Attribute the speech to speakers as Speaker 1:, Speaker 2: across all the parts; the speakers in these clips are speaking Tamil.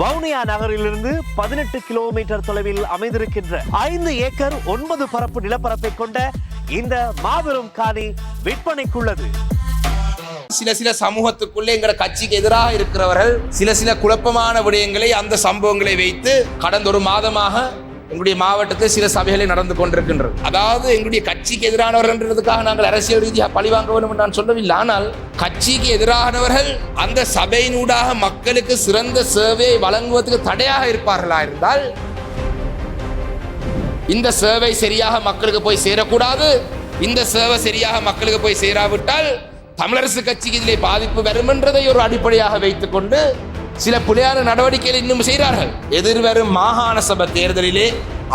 Speaker 1: வவுனியா நகரிலிருந்து 18 கிலோமீட்டர் தொலைவில் அமைந்திருக்கின்ற 5 ஏக்கர் 9 பரப்பு நிலப்பரப்பை கொண்ட இந்த மாபெரும் காணி விற்பனைக்குள்ளது.
Speaker 2: சில சமூகத்துக்குள்ளே எங்கட கட்சிக்கு எதிராக இருக்கிறவர்கள் சில குழப்பமான விடயங்களை அந்த சம்பவங்களை வைத்து கடந்த ஒரு மாதமாக எங்களுடைய மாவட்டத்தில் சில சபைகளை நடந்து கொண்டிருக்கின்றது. அதாவது எங்களுடைய கட்சிக்கு எதிரானவர்கள்ன்றதுக்காக நாங்கள் அரசியல் ரீதியாக பழிவாங்க வேண்டும் என்று நான் சொல்லவில்லை. ஆனால் கட்சிக்கு எதிரானவர்கள் அந்த சபையினூடாக மக்களுக்கு சிறந்த சேவையை வழங்குவதற்கு தடையாக இருப்பார்களா இருந்தால் இந்த சேவை சரியாக மக்களுக்கு போய் சேரக்கூடாது. இந்த சேவை சரியாக மக்களுக்கு போய் சேராவிட்டால் தமிழரசு கட்சிக்கு இதிலே பாதிப்பு வரும் என்றதை ஒரு அடிப்படையாக வைத்துக் கொண்டு சில புலையான நடவடிக்கைகள் இன்னும் செய்கிறார்கள். எதிர்வரும் மாகாண சபை தேர்தலிலே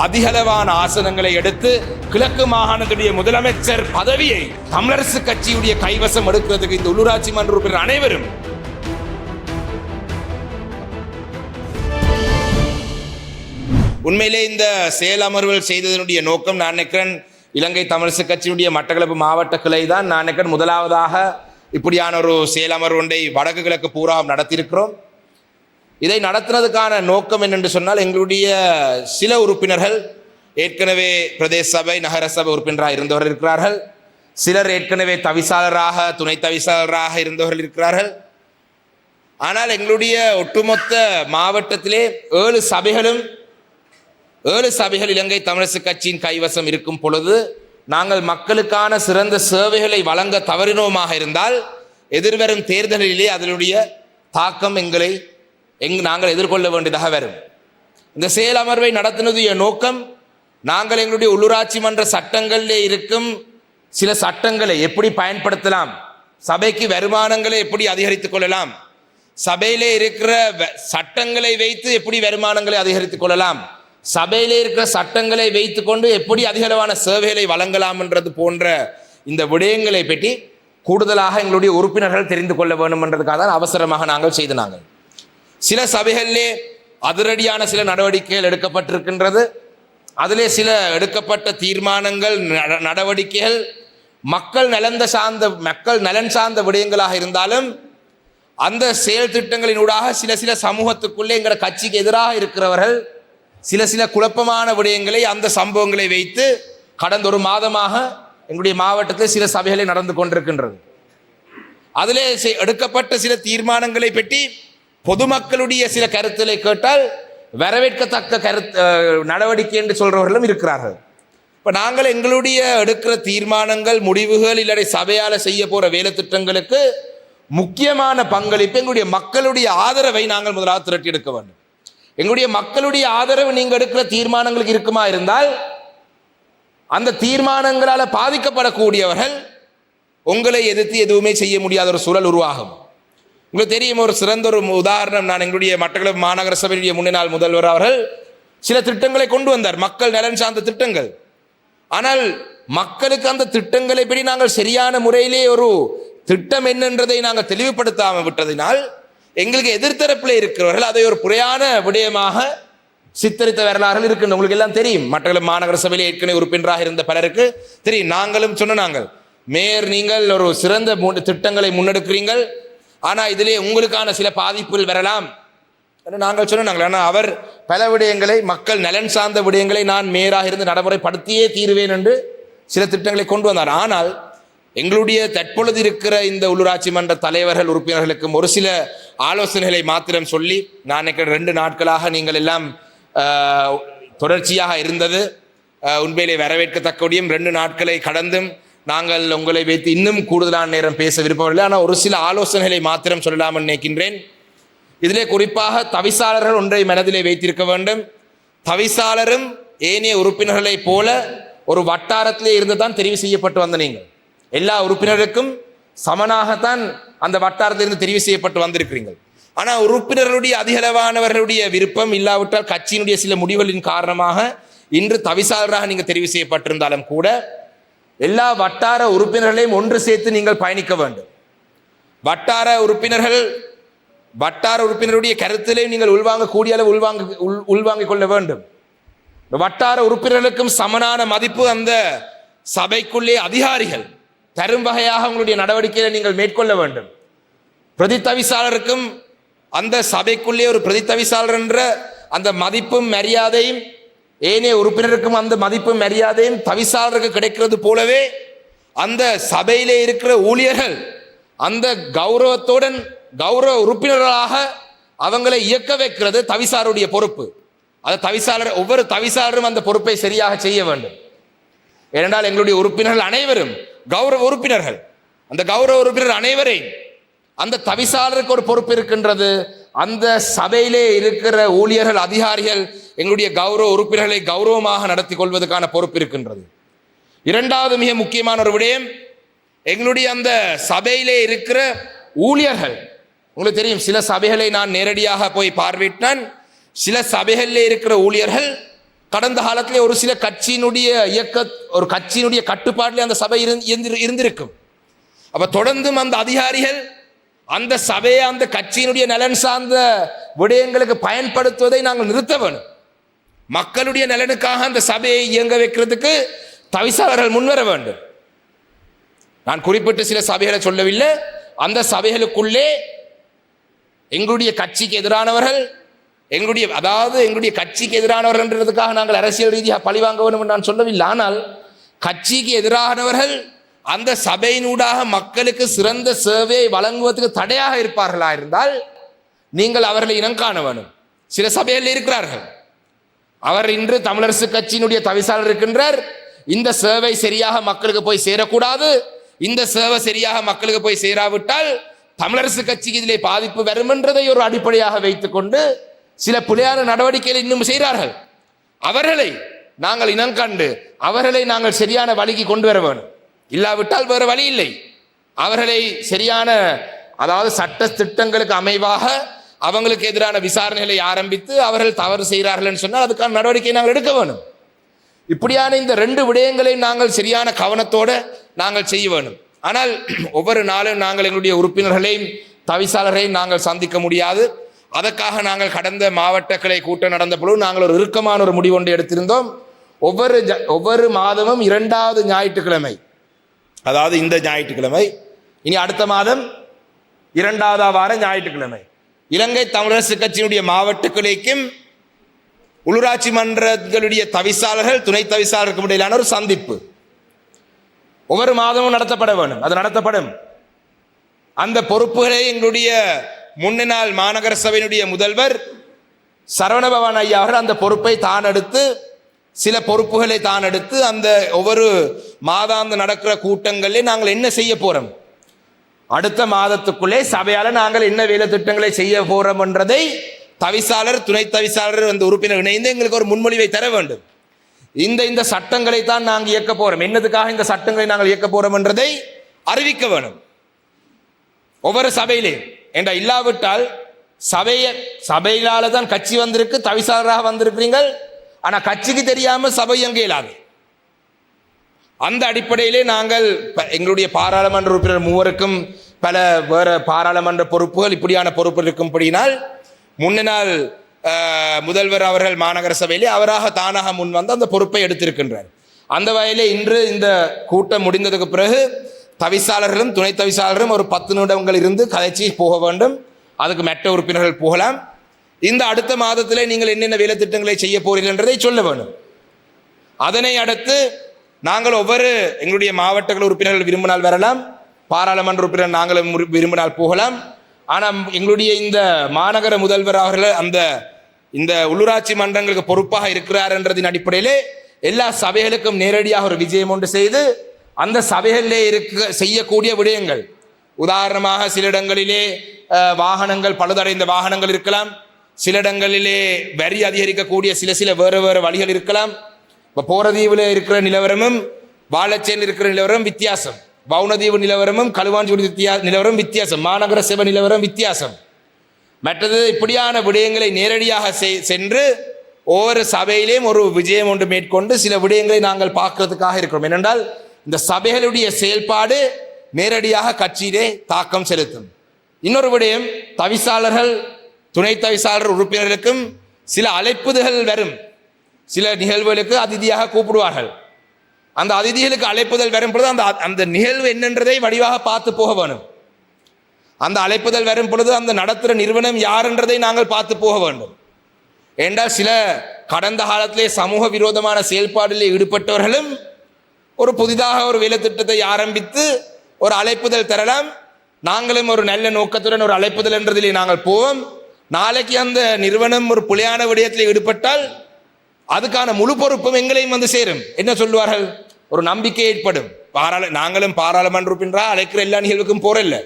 Speaker 2: அதிகளவான ஆசனங்களை எடுத்து கிழக்கு மாகாணத்துடைய முதலமைச்சர் பதவியை தமிழரசு கட்சியுடைய கைவசம் எடுக்கிறதுக்கு இந்த உள்ளூராட்சி மன்ற உறுப்பினர் அனைவரும் உண்மையிலே இந்த செயல் அமர்வுகள் செய்ததனுடைய நோக்கம் நான் நினைக்கிறேன் இலங்கை தமிழரசு கட்சியினுடைய மட்டக்களப்பு மாவட்ட கிளை தான் நான் நினைக்கிறேன் முதலாவதாக இப்படியான ஒரு செயல் அமர்வு ஒன்றை வடக்கு கிழக்கு பூரா நடத்தியிருக்கிறோம். இதை நடத்துறதுக்கான நோக்கம் என்னென்று சொன்னால் எங்களுடைய சில உறுப்பினர்கள் ஏற்கனவே பிரதேச சபை நகர சபை உறுப்பினராக இருந்தவர்கள் இருக்கிறார்கள். சிலர் ஏற்கனவே தவிசாளராக துணை தவிசாளராக இருந்தவர்கள் இருக்கிறார்கள். ஆனால் எங்களுடைய ஒட்டுமொத்த மாவட்டத்திலே 7 சபைகள் இலங்கை தமிழரசு கட்சியின் கைவசம் இருக்கும் பொழுது நாங்கள் மக்களுக்கான சிறந்த சேவைகளை வழங்க தவறினோமாக இருந்தால் எதிர்வரும் தேர்தலிலே அதனுடைய தாக்கம் நாங்கள் எதிர்கொள்ள வேண்டியதாக வரும். இந்த செயல் அமர்வை நடத்தினதுடைய நோக்கம் நாங்கள் எங்களுடைய உள்ளூராட்சி மன்ற சட்டங்களிலே இருக்கும் சில சட்டங்களை எப்படி பயன்படுத்தலாம், சபைக்கு வருமானங்களை எப்படி அதிகரித்துக் கொள்ளலாம், சபையிலே இருக்கிற சட்டங்களை வைத்து எப்படி வருமானங்களை அதிகரித்துக் கொள்ளலாம், சபையிலே இருக்கிற சட்டங்களை வைத்துக்கொண்டு எப்படி அதிகளவான சேவைகளை வழங்கலாம் என்றது போன்ற இந்த விடயங்களை பற்றி கூடுதலாக எங்களுடைய உறுப்பினர்கள் தெரிந்து கொள்ள வேண்டும் என்றதுக்காக தான் அவசரமாக நாங்கள் செய்தனாங்க. சில சபைகளிலே அதிரடியான சில நடவடிக்கைகள் எடுக்கப்பட்டிருக்கின்றது. அதிலே சில எடுக்கப்பட்ட தீர்மானங்கள் நடவடிக்கைகள் மக்கள் நலன் சார்ந்த விடயங்களாக இருந்தாலும் அந்த செயல் திட்டங்களினூடாக சில சமூகத்துக்குள்ளே எங்கள் கட்சிக்கு எதிராக இருக்கிறவர்கள் சில குழப்பமான விடயங்களை அந்த சம்பவங்களை வைத்து கடந்த ஒரு மாதமாக எங்களுடைய மாவட்டத்தில் சில சபைகளை நடந்து கொண்டிருக்கின்றது. அதிலே எடுக்கப்பட்ட சில தீர்மானங்களை பற்றி பொதுமக்களுடைய சில கருத்துக்களை கேட்டால் வரவேற்கத்தக்க நடவடிக்கை என்று சொல்றவர்களும் இருக்கிறார்கள். இப்போ நாங்கள் எங்களுடைய எடுக்கிற தீர்மானங்கள் முடிவுகள் இல்லை சபையால் செய்ய போகிற வேலை திட்டங்களுக்கு முக்கியமான பங்களிப்பு எங்களுடைய மக்களுடைய ஆதரவை நாங்கள் முதலாவது திரட்டி எடுக்க வேண்டும். எங்களுடைய மக்களுடைய ஆதரவு நீங்கள் எடுக்கிற தீர்மானங்களுக்கு இருக்குமா இருந்தால் அந்த தீர்மானங்களால் பாதிக்கப்படக்கூடியவர்கள் உங்களை எதிர்த்து எதுவுமே செய்ய முடியாத ஒரு சூழல் உருவாகும். உங்களுக்கு தெரியும், ஒரு சிறந்த ஒரு உதாரணம், நான் எங்களுடைய மட்டக்களப்பு மாநகர சபையுடைய முன்னாள் முதல்வர் அவர்கள் சில திட்டங்களை கொண்டு வந்தார், மக்கள் நலன் சார்ந்த திட்டங்கள். ஆனால் மக்களுக்கு அந்த திட்டங்களை படி நாங்கள் சரியான முறையிலே ஒரு திட்டம் என்னன்றதை நாங்கள் தெளிவுபடுத்தாமல் விட்டதினால் எங்களுக்கு எதிர்த்தரப்பில் இருக்கிறவர்கள் அதை ஒரு புறையான விடயமாக சித்தரித்த வரலாறுகள் இருக்கு. உங்களுக்கு எல்லாம் தெரியும், மட்டக்களப்பு மாநகர சபையில் ஏற்கனவே உறுப்பினராக இருந்த பலருக்கு தெரியும். நாங்களும் சொன்னாங்கள், மேயர் நீங்கள் ஒரு சிறந்த திட்டங்களை முன்னெடுக்கிறீங்கள், ஆனால் இதிலே உங்களுக்கான சில பாதிப்புகள் வரலாம் என்று நாங்கள் சொன்னாங்கள். ஆனால் அவர் பல விடயங்களை மக்கள் நலன் சார்ந்த விடயங்களை நான் மேயராக இருந்து நடைமுறைப்படுத்தியே தீருவேன் என்று சில திட்டங்களை கொண்டு வந்தார். ஆனால் எங்களுடைய தற்பொழுது இருக்கிற இந்த உள்ளூராட்சி மன்ற தலைவர்கள் உறுப்பினர்களுக்கும் ஒரு சில ஆலோசனைகளை மாத்திரம் சொல்லி நான் நினைக்கிறேன் 2 நாட்களாக நீங்கள் எல்லாம் தொடர்ச்சியாக இருந்தது உண்மையிலே வரவேற்கத்தக்கூடியும். 2 நாட்களை கடந்தும் நாங்கள் உங்களை வைத்து இன்னும் கூடுதலான நேரம் பேச விருப்பவில்லை. ஆனால் ஒரு சில ஆலோசனைகளை மாத்திரம் சொல்லலாம் நினைக்கின்றேன். இதிலே குறிப்பாக தவிசாளர்கள் ஒன்றை மனதிலே வைத்திருக்க வேண்டும். தவிசாளரும் ஏனைய உறுப்பினர்களைப் போல ஒரு வட்டாரத்திலே இருந்து தான் தெரிவு செய்யப்பட்டு வந்த நீங்கள் எல்லா உறுப்பினருக்கும் சமனாகத்தான் அந்த வட்டாரத்திலிருந்து தெரிவு செய்யப்பட்டு வந்திருக்கிறீர்கள். ஆனால் உறுப்பினர்களுடைய அதிகளவானவர்களுடைய விருப்பம் இல்லாவிட்டால் கட்சியினுடைய சில முடிவுகளின் காரணமாக இன்று தவிசாளராக நீங்கள் தெரிவு செய்யப்பட்டிருந்தாலும் கூட எல்லா வட்டார உறுப்பினர்களையும் ஒன்று சேர்த்து நீங்கள் பயணிக்க வேண்டும். வட்டார உறுப்பினருடைய கருத்திலே நீங்கள் உள்வாங்கக்கூடிய அளவு உள்வாங்கிக் கொள்ள வேண்டும். வட்டார உறுப்பினர்களுக்கும் சமனான மதிப்பு அந்த சபைக்குள்ளே அதிகாரிகள் தரும் வகையாக உங்களுடைய நடவடிக்கைகளை நீங்கள் மேற்கொள்ள வேண்டும். பிரதி தவிசாளருக்கும் அந்த சபைக்குள்ளே ஒரு பிரதி தவிசாளர் என்ற அந்த மதிப்பும் மரியாதையும் ஏனைய உறுப்பினருக்கும் அந்த மதிப்பும் மரியாதையும் தவிசாளருக்கு கிடைக்கிறது போலவே அந்த சபையிலே இருக்கிற ஊழியர்கள் அந்த கௌரவத்துடன் கௌரவ உறுப்பினர்களாக அவங்களை இயக்க வைக்கிறது தவிசாருடைய பொறுப்பு. அது தவிசாளர் ஒவ்வொரு தவிசாளரும் அந்த பொறுப்பை சரியாக செய்ய வேண்டும். ஏனென்றால் எங்களுடைய உறுப்பினர்கள் அனைவரும் கௌரவ உறுப்பினர்கள். அந்த கௌரவ உறுப்பினர் அனைவரையும் அந்த தவிசாளருக்கு ஒரு பொறுப்பு இருக்கின்றது. அந்த சபையிலே இருக்கிற ஊழியர்கள் அதிகாரிகள் எங்களுடைய கௌரவ உறுப்பினர்களை கௌரவமாக நடத்தி கொள்வதற்கான பொறுப்பு இருக்கின்றது. இரண்டாவது மிக முக்கியமான ஒரு விடயம், எங்களுடைய அந்த சபையிலே இருக்கிற ஊழியர்கள். உங்களுக்கு தெரியும், சில சபைகளை நான் நேரடியாக போய் பார்வையிட்டான். சில சபைகளிலே இருக்கிற ஊழியர்கள் கடந்த காலத்திலே ஒரு சில கட்சியினுடைய ஒரு கட்சியினுடைய கட்டுப்பாட்டிலே அந்த சபை இருந்திருக்கும். அப்ப தொடர்ந்தும் அந்த அதிகாரிகள் அந்த சபையை அந்த கட்சியினுடைய நலன் சார்ந்த விடயங்களுக்கு பயன்படுத்துவதை நாங்கள் நிறுத்த வேணும். மக்களுடைய நலனுக்காக அந்த சபையை இயங்க வைக்கிறதுக்கு தவிசாளர்கள் முன்வர வேண்டும். நான் குறிப்பிட்டு சில சபைகளை சொல்லவில்லை. அந்த சபைகளுக்குள்ளே எங்களுடைய கட்சிக்கு எதிரானவர்கள் எங்களுடைய கட்சிக்கு எதிரானவர்கள்ன்றதுக்காக நாங்கள் அரசியல் ரீதியாக பழிவாங்க வேண்டும் என்று நான் சொல்லவில்லை. ஆனால் கட்சிக்கு எதிரானவர்கள் அந்த சபையினூடாக மக்களுக்கு சிறந்த சேவையை வழங்குவதற்கு தடையாக இருப்பார்களா இருந்தால் நீங்கள் அவர்களை இனம் காண வேணும். சில சபைகளில் இருக்கிறார்கள். அவர் இன்று தமிழரசு கட்சியினுடைய தவிசாளர் இருக்கின்றார். இந்த சேவை சரியாக மக்களுக்கு போய் சேரக்கூடாது, இந்த சேவை சரியாக மக்களுக்கு போய் சேராவிட்டால் தமிழரசு கட்சிக்கு இதிலே பாதிப்பு வரும் என்றதை ஒரு அடிப்படையாக வைத்துக் கொண்டு சில பிழையான நடவடிக்கைகளை இன்னும் செய்கிறார்கள். அவர்களை நாங்கள் இனம் கண்டு அவர்களை நாங்கள் சரியான வழிக்கு கொண்டு வர வேணும். இல்லாவிட்டால் வேறு வழி இல்லை. அவர்களை சரியான சட்ட திட்டங்களுக்கு அமைவாக அவங்களுக்கு எதிரான விசாரணைகளை ஆரம்பித்து அவர்கள் தவறு செய்கிறார்கள் என்று சொன்னால் அதுக்கான நடவடிக்கை நாங்கள் எடுக்க வேணும். இப்படியான இந்த ரெண்டு விடயங்களை நாங்கள் சரியான கவனத்தோடு நாங்கள் செய்ய வேணும். ஆனால் ஒவ்வொரு நாளும் நாங்கள் எங்களுடைய உறுப்பினர்களையும் தவிசாளர்களையும் நாங்கள் சந்திக்க முடியாது. அதற்காக நாங்கள் கடந்த மாவட்ட கிளை கூட்டம் நடந்த பொழுது நாங்கள் ஒரு இறுக்கமான ஒரு முடிவு ஒன்று எடுத்திருந்தோம். ஒவ்வொரு மாதமும் 2வது ஞாயிற்றுக்கிழமை, அதாவது இந்த ஞாயிற்றுக்கிழமை, இனி அடுத்த மாதம் 2வது வார ஞாயிற்றுக்கிழமை, இலங்கை தமிழரசு கட்சியினுடைய மாவட்ட கிளைக்கும் உள்ளூராட்சி மன்றங்களுடைய தவிசாளர்கள் துணை தவிசாளருக்கும் இடையிலான ஒரு சந்திப்பு ஒவ்வொரு மாதமும் நடத்தப்பட வேண்டும். அது நடத்தப்படும். அந்த பொறுப்புகளை எங்களுடைய முன்னாள் மாநகர சபையினுடைய முதல்வர் சரவணபவன் ஐயா அவர்கள் அந்த பொறுப்பை தான் எடுத்து சில பொறுப்புகளை தான் எடுத்து அந்த ஒவ்வொரு மாதாந்து நடக்கிற கூட்டங்களிலே நாங்கள் என்ன செய்ய போறோம், அடுத்த மாதத்துக்குள்ளே சபையால் நாங்கள் என்ன வேலை திட்டங்களை செய்ய போறோம் என்றதை தவிசாளர் துணை தவிசாளர் அந்த உறுப்பினர் இணைந்து எங்களுக்கு ஒரு முன்மொழிவை தர வேண்டும். இந்த சட்டங்களை தான் நாங்கள் இயக்க போறோம், என்னதுக்காக இந்த சட்டங்களை நாங்கள் இயக்க போறோம் என்றதை அறிவிக்க வேணும் ஒவ்வொரு சபையிலே. என்ற இல்லாவிட்டால் சபையிலால தான் கட்சி வந்திருக்கு, தவிசாளராக வந்திருக்கிறீங்கள், ஆனா கட்சிக்கு தெரியாம சபை இயங்க இயலாது. அந்த அடிப்படையிலே நாங்கள் எங்களுடைய பாராளுமன்ற உறுப்பினர் மூவருக்கும் பல வேற பாராளுமன்ற பொறுப்புகள் இப்படியான பொறுப்பு இருக்கும்படியினால் முன்னாள் முதல்வர் அவர்கள் மாநகர சபையிலே அவராக தானாக முன் வந்து அந்த பொறுப்பை எடுத்திருக்கின்றார். அந்த வகையிலே இன்று இந்த கூட்டம் முடிந்ததுக்கு பிறகு தவிசாளர்களும் துணை தவிசாளரும் ஒரு 10 நிமிடங்கள் இருந்து கதைச்சி போக வேண்டும். அதுக்கு மற்ற உறுப்பினர்கள் போகலாம். இந்த அடுத்த மாதத்திலே நீங்கள் என்னென்ன வேலை திட்டங்களை செய்ய போறீர்கள் என்றதை சொல்ல வேண்டும். அதனை அடுத்து நாங்கள் ஒவ்வொரு எங்களுடைய மாவட்டங்கள் உறுப்பினர்கள் விரும்பினால் வரலாம், பாராளுமன்ற உறுப்பினர் நாங்களும் விரும்பினால் போகலாம். ஆனால் எங்களுடைய இந்த மாநகர முதல்வர் அவர்கள் இந்த உள்ளூராட்சி மன்றங்களுக்கு பொறுப்பாக இருக்கிறார் என்றதின் அடிப்படையிலே எல்லா சபைகளுக்கும் நேரடியாக ஒரு விஜயம் ஒன்று செய்து அந்த சபைகளிலே செய்யக்கூடிய விடயங்கள், உதாரணமாக சில இடங்களிலே வாகனங்கள் பழுதடைந்த வாகனங்கள் இருக்கலாம், சில இடங்களிலே வரி அதிகரிக்கக்கூடிய சில வேறு வழிகள் இருக்கலாம். இப்போ போரதீவில் இருக்கிற நிலவரமும் வாழச்சேன் இருக்கிற நிலவரம் வித்தியாசம், வவுனதீவு நிலவரமும் களுவாஞ்சி நிலவரம் வித்தியாசம், மாநகர சபை நிலவரம் வித்தியாசம். மற்றது இப்படியான விடயங்களை நேரடியாக சென்று ஒவ்வொரு சபையிலேயும் ஒரு விஜயம் ஒன்று மேற்கொண்டு சில விடயங்களை நாங்கள் பார்க்கறதுக்காக இருக்கிறோம். ஏனென்றால் இந்த சபைகளுடைய செயல்பாடு நேரடியாக கட்சியிலே தாக்கம் செலுத்தும். இன்னொரு விடயம், தவிசாளர்கள் துணை தவிசாளர் உறுப்பினர்களுக்கும் சில அழைப்புதல்கள் வரும். சில நிகழ்வுகளுக்கு அதிதியாக கூப்பிடுவார்கள். அந்த அதிதிகளுக்கு அழைப்புதல் வரும் பொழுது அந்த நிகழ்வு என்னன்றதை வடிவாக பார்த்து போக வேணும். அந்த அழைப்புதல் வரும் பொழுது அந்த நடத்துகிற நிறுவனம் யார் என்றதை நாங்கள் பார்த்து போக வேண்டும். என்றால் சில கடந்த காலத்திலே சமூக விரோதமான செயல்பாடில் ஈடுபட்டவர்களும் ஒரு புதிதாக ஒரு வேலை திட்டத்தை ஆரம்பித்து ஒரு அழைப்புதல் தரலாம். நாங்களும் ஒரு நல்ல நோக்கத்துடன் ஒரு அழைப்புதல் என்றதிலே நாங்கள் போவோம். நாளைக்கு அந்த நிறுவனம் ஒரு புலியான விடயத்தில் ஈடுபட்டால் அதுக்கான முழு பொறுப்பும் எங்களையும் வந்து சேரும். என்ன சொல்லுவார்கள்? ஒரு நம்பிக்கை ஏற்படும். நாங்களும் பாராளுமன்ற உறுப்பினராக அழைக்கிற எல்லா நிகழ்வுக்கும் போறதில்லை.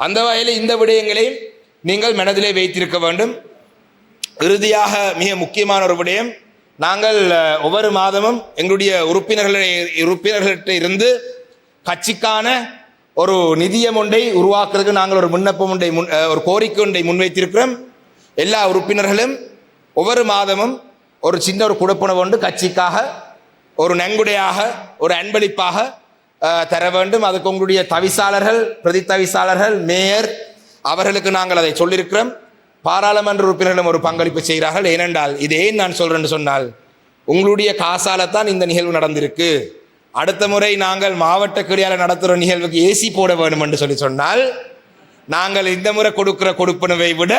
Speaker 2: அந்த வகையில் இந்த விடயங்களையும் நீங்கள் மனதிலே வைத்திருக்க வேண்டும். இறுதியாக மிக முக்கியமான ஒரு விடயம், நாங்கள் ஒவ்வொரு மாதமும் எங்களுடைய உறுப்பினர்களிட்ட இருந்து கட்சிக்கான ஒரு நிதியம் ஒன்றை உருவாக்குறதுக்கு நாங்கள் ஒரு விண்ணப்பம் ஒன்றை ஒரு கோரிக்கை ஒன்றை முன்வைத்திருக்கிறோம். எல்லா உறுப்பினர்களும் ஒவ்வொரு மாதமும் ஒரு சின்ன ஒரு கொடுப்பனவு ஒன்று கட்சிக்காக ஒரு நன்கொடையாக ஒரு அன்பளிப்பாக தர வேண்டும். அதுக்கு உங்களுடைய தவிசாளர்கள், பிரதி தவிசாளர்கள், மேயர் அவர்களுக்கு நாங்கள் அதை சொல்லியிருக்கிறோம். பாராளுமன்ற உறுப்பினர்களும் ஒரு பங்களிப்பு செய்கிறார்கள். ஏனென்றால் இது ஏன் நான் சொல்றேன்னு சொன்னால், உங்களுடைய காசாலத்தான் இந்த நிகழ்வு நடந்திருக்கு. அடுத்த முறை நாங்கள் மாவட்ட கிளையால் நடத்துகிற நிகழ்வுக்கு ஏசி போட வேண்டும் என்று சொன்னால் நாங்கள் இந்த முறை கொடுக்கிற கொடுப்பனவை விட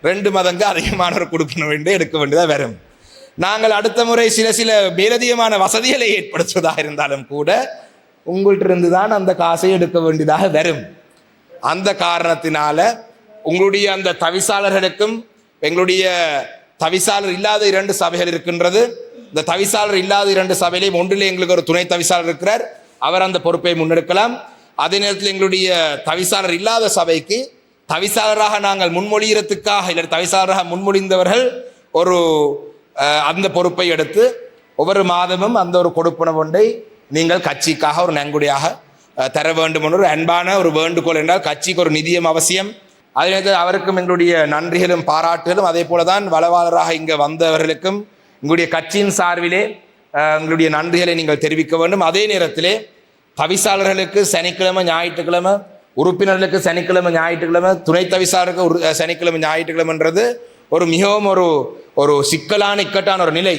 Speaker 2: 2 மடங்கு அதிகமான ஒரு கொடுப்பனவை எடுக்க வேண்டியதாக வரும். நாங்கள் அடுத்த முறை சில மேலதிகமான வசதிகளை ஏற்படுத்துவதாக இருந்தாலும் கூட உங்கள்கிட்ட இருந்து தான் அந்த காசை எடுக்க வேண்டியதாக வரும். அந்த காரணத்தினால உங்களுடைய அந்த தவிசாளர்களுக்கும், எங்களுடைய தவிசாளர் இல்லாத 2 சபைகள் இருக்கின்றது. இந்த தவிசாளர் இல்லாத 2 சபையிலையும் ஒன்றிலே எங்களுக்கு ஒரு துணை தவிசாளர் இருக்கிறார். அவர் அந்த பொறுப்பை முன்னெடுக்கலாம். அதே நேரத்தில் எங்களுடைய தவிசாளர் இல்லாத சபைக்கு தவிசாளராக நாங்கள் முன்மொழிகிறதுக்காக இல்லை தவிசாளராக முன்மொழிந்தவர்கள் ஒரு அந்த பொறுப்பை எடுத்து ஒவ்வொரு மாதமும் அந்த ஒரு கொடுப்பனவு ஒன்றை நீங்கள் கட்சிக்காக ஒரு நன்கொடையாக தர வேண்டும் என்ற ஒரு அன்பான ஒரு வேண்டுகோள். என்றால் கட்சிக்கு ஒரு நிதியம் அவசியம். அதே நேரத்தில் அவருக்கும் எங்களுடைய நன்றிகளும் பாராட்டுகளும். அதே போல தான் வளவாளராக இங்கே வந்தவர்களுக்கும் எங்களுடைய கட்சியின் சார்பிலே எங்களுடைய நன்றிகளை நீங்கள் தெரிவிக்க வேண்டும். அதே நேரத்திலே தவிசாளர்களுக்கு சனிக்கிழமை ஞாயிற்றுக்கிழமை, உறுப்பினர்களுக்கு சனிக்கிழமை ஞாயிற்றுக்கிழமை, துணை தவிசாளருக்கு சனிக்கிழமை ஞாயிற்றுக்கிழமைன்றது ஒரு மிகவும் ஒரு சிக்கலான இக்கட்டான ஒரு நிலை.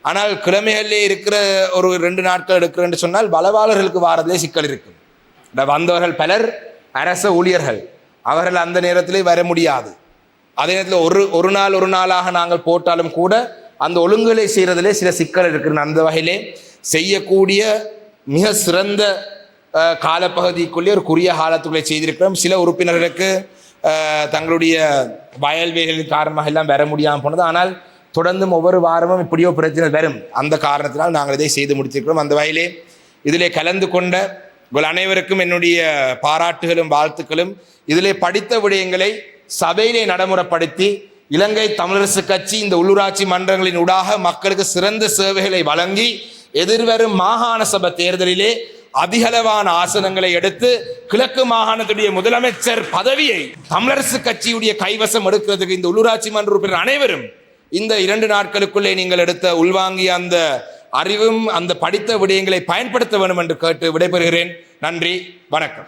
Speaker 2: ஆனால் கிழமைகளிலே இருக்கிற ஒரு 2 நாட்கள் எடுக்கிறேன்னு சொன்னால் வளவாளர்களுக்கு வாரத்திலே சிக்கல் இருக்கும். வந்தவர்கள் பலர் அரச ஊழியர்கள், அவர்கள் அந்த நேரத்திலே வர முடியாது. அதே நேரத்தில் ஒரு நாளாக நாங்கள் போட்டாலும் கூட அந்த ஒழுங்குகளை செய்கிறதிலே சில சிக்கல் இருக்கிற அந்த வகையிலே செய்யக்கூடிய மிக சிறந்த காலப்பகுதிக்குள்ளே ஒரு குறுகிய காலத்துக்குள்ளே செய்திருக்கிறோம். சில உறுப்பினர்களுக்கு தங்களுடைய வயல்வேலின் காரணமாக எல்லாம் வர முடியாமல் போனது. ஆனால் தொடர்ந்தும் ஒவ்வொரு வாரமும் இப்படியோ பிரச்சனை வரும். அந்த காரணத்தினால் நாங்கள் இதை செய்து முடித்திருக்கிறோம். அந்த வகையிலே இதிலே கலந்து கொண்ட உங்கள் அனைவருக்கும் என்னுடைய பாராட்டுகளும் வாழ்த்துக்களும். இதிலே படித்த விடயங்களை சபையிலே நடைமுறைப்படுத்தி இலங்கை தமிழரசு கட்சி இந்த உள்ளூராட்சி மன்றங்களின் ஊடாக மக்களுக்கு சிறந்த சேவைகளை வழங்கி எதிர்வரும் மாகாண சபை தேர்தலிலே அதிகளவான ஆசனங்களை எடுத்து கிழக்கு மாகாணத்துடைய முதலமைச்சர் பதவியை தமிழரசு கட்சியுடைய கைவசம் எடுக்கிறதுக்கு இந்த உள்ளூராட்சி மன்ற உறுப்பினர் அனைவரும் இந்த 2 நாட்களுக்குள்ளே நீங்கள் எடுத்த உள்வாங்கிய அந்த அறிவும் அந்த படித்த விடயங்களை பயன்படுத்த வேண்டும் என்று கேட்டு விடைபெறுகிறேன். நன்றி, வணக்கம்.